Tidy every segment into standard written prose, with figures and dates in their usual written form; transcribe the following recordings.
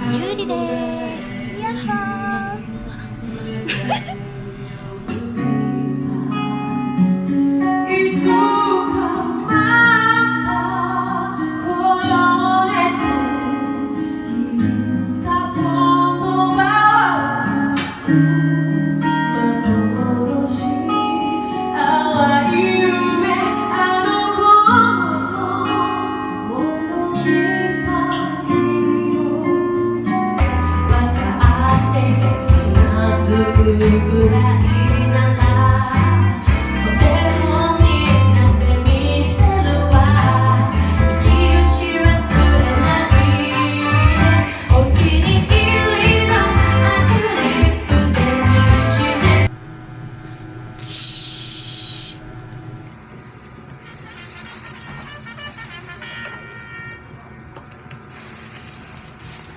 ゆうりです。やっほーいつかまたこよねと言った言葉を幻淡い夢あの子と戻りたいよわかってうなずくぐらいならお手本になってみせるわ息をし忘れないお気に入りのアクリルで握りしめ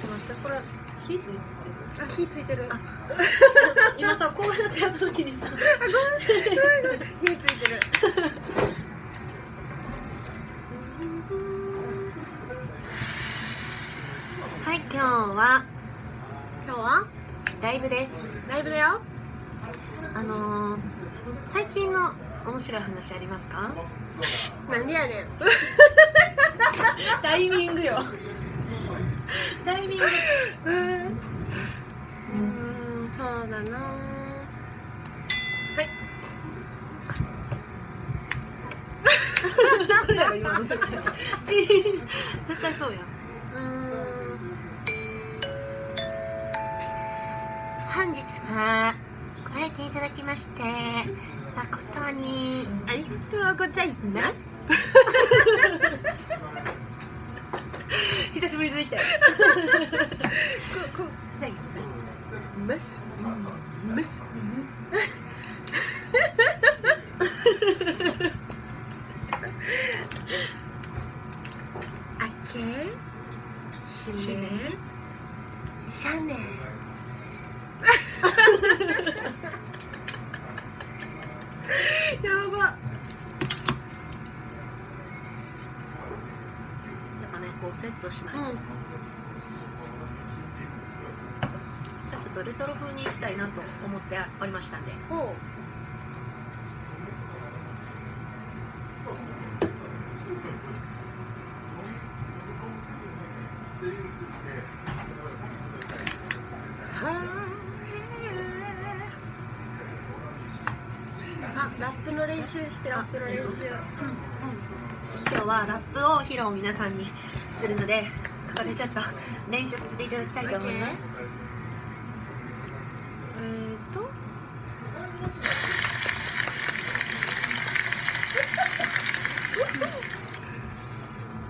待って、これ火ついてる。あ、火ついてる。今さ、こうやってやった時にさ、ごめん、火ついてる。はい、今日は今日はライブです。ライブだよ。最近の面白い話ありますか？なんでやねん。タイミングよ。タイミング。そうだな。はい。これやろ今の絶対。絶対そうや。本日はご来店いただきまして誠にありがとうございます。久しぶりに出てきたよ。ございます。開け閉めシャネル。やば。やっぱね、こうセットしないと、ちょっとレトロ風に行きたいなと思っておりましたんで。あ、ラップの練習して、ラップの練習。今日はラップを披露皆さんにするので、ここでちょっと練習させていただきたいと思います。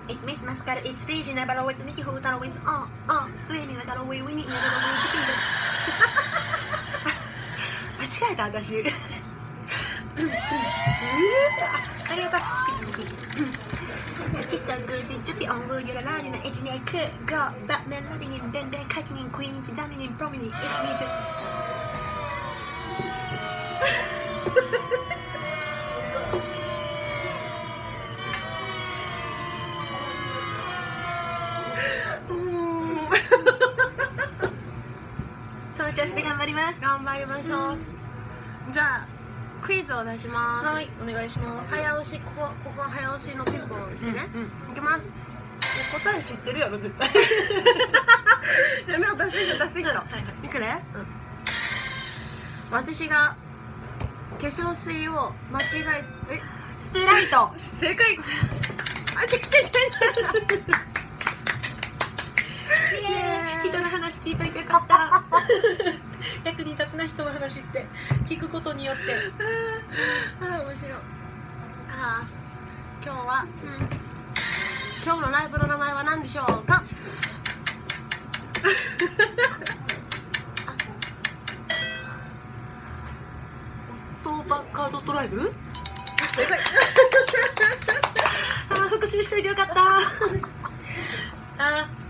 It's Miss Mascara, it's Frigi, never always Mickey who thought always swimming like a way winning, never always the 間違えた私。ありがとう。引き続き。Kiss so good, did you be on wood? You're a line in the edge, and I could go. Batman loving him, Ben Ben cutting in, Queen, examining him, prominent. It's me just. その調子で頑張ります。頑張りましょう。じゃあクイズを出します。はい、お願いします。早押し、ここは早押しのピンポンをしてね。いきます。答え知ってるやろ絶対。じゃあ目を出す人。いくね。私が化粧水を間違えスプライト。正解。あ、人の話聞いといてよかった。役に立つな人の話って聞くことによって。面白い。今日は、今日のライブの名前は何でしょうか？オットバカードドライブ？復習しといてよかった。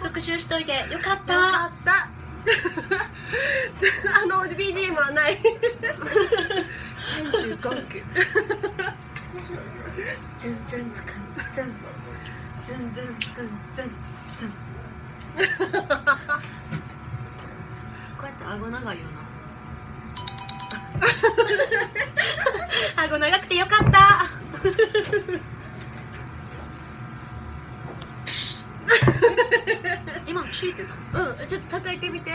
復習しといてよかった。BGM はない。35億。全然つかん、全然つかん、全然。顎長いよな顎長くてよかった今プシーって言ったの？うん、ちょっと叩いてみて。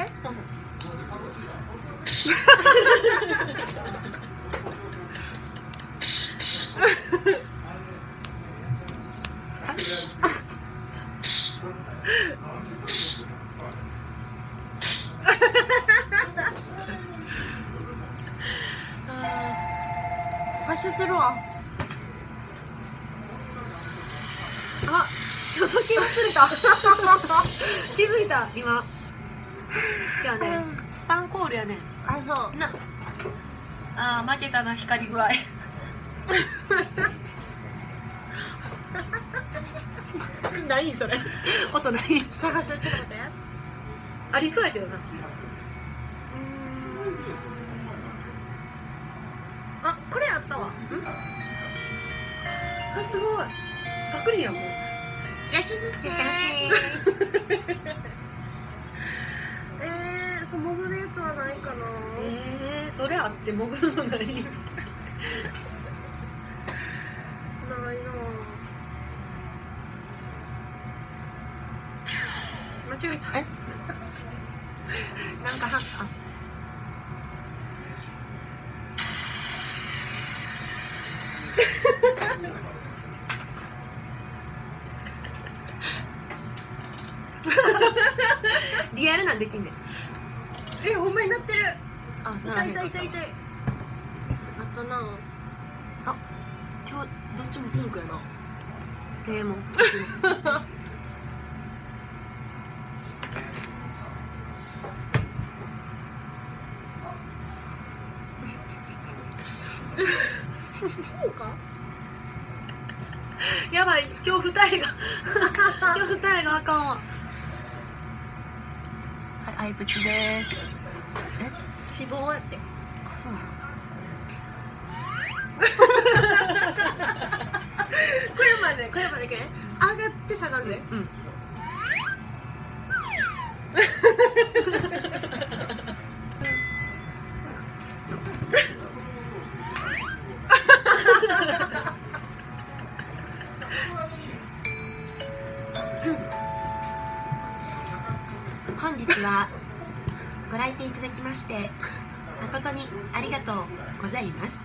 発射するわ。あ、ちょっと気忘れた気づいた今。じゃあね、スパンコールやね。あ、そうなあ、負けたな、光具合何それ音何？探す、ちょっと待って。ありそうやけどな。あ、これあったわ。あ、すごいパクリやもん。いらっしゃいませ。いらっしゃいまそう、潜るやつはないかな。それあって潜るのないないな。間違えた。えなんかあリアルなんできんねん。ほんまになってる。あ、ならへん痛い痛い痛い痛い。あとな。あ、今日どっちもピンクやな。手も口もそうか。やばい、今日二重が今日二重があかんわ。はい、アイプチです。脂肪やって。あ、そうなの。これまで上がって下がるね。うん。本日はご来店いただきまして誠にありがとうございます。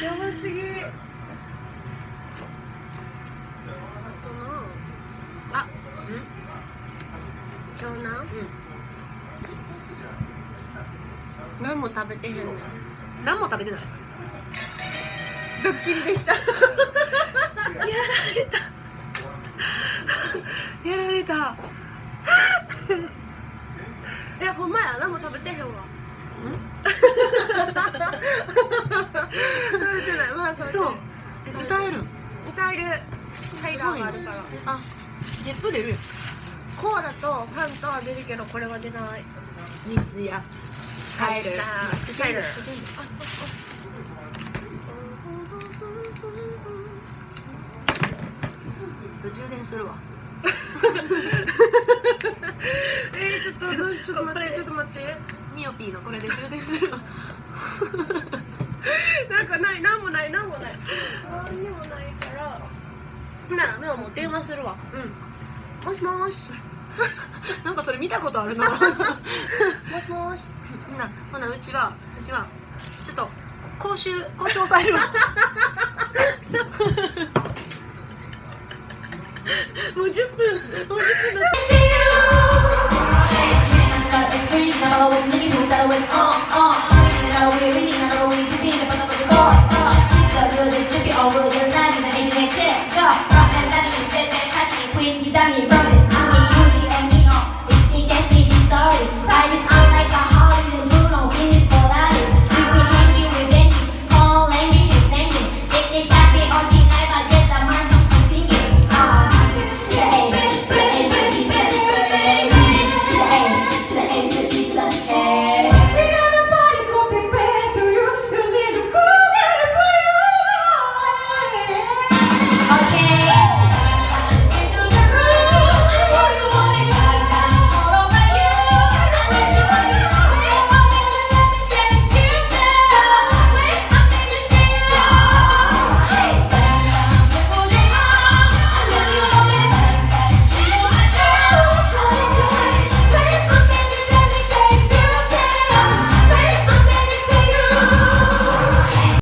やばすぎ。あとな。あ、今日な。何も食べてへんねん。何も食べてない。ドッキリでした。やられたやられた。いや、ほんまや、何も食べてへんわ。食べてない、まだ食べてない。そう、歌える。歌える。タイガーがあるから。あ、ゲップ出るよ。コーラとファントは出るけど、これは出ない。水やカエル。カエル。ちょっと充電するわ。ちょっと待って、ちょっと待って。ミオピーのこれで充電するわ。なんかない、なんもない。何にもないから。なあ、もう電話するわ。もしもーし。なんかそれ見たことあるな。もしもーし。ほな、うちはちょっと講習抑えるわ。もう10分だって。Already